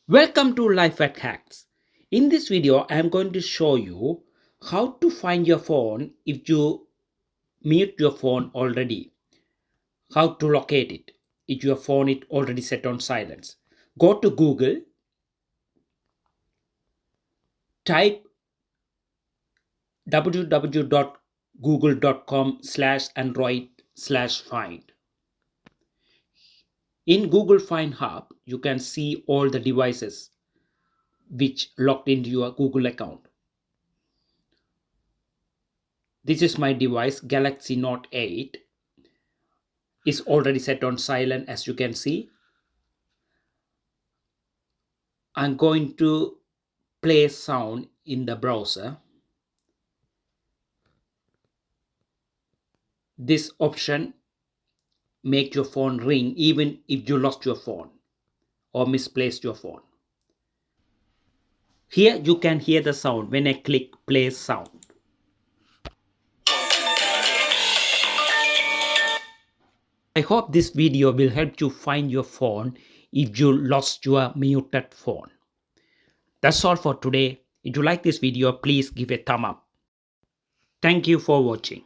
Welcome to Life at Hacks. In this video, I am going to show you how to find your phone if you mute your phone already. How to locate it if your phone is already set on silence. Go to Google, type www.google.com/android/find. In Google Find Hub, you can see all the devices which logged into your Google account. This is my device, Galaxy Note 8. Is already set on silent, as you can see. I'm going to play sound in the browser. This option make your phone ring even if you lost your phone or misplaced your phone. Here you can hear the sound when I click play sound. I hope this video will help you find your phone if you lost your muted phone. That's all for today. If you like this video, please give a thumb up. Thank you for watching.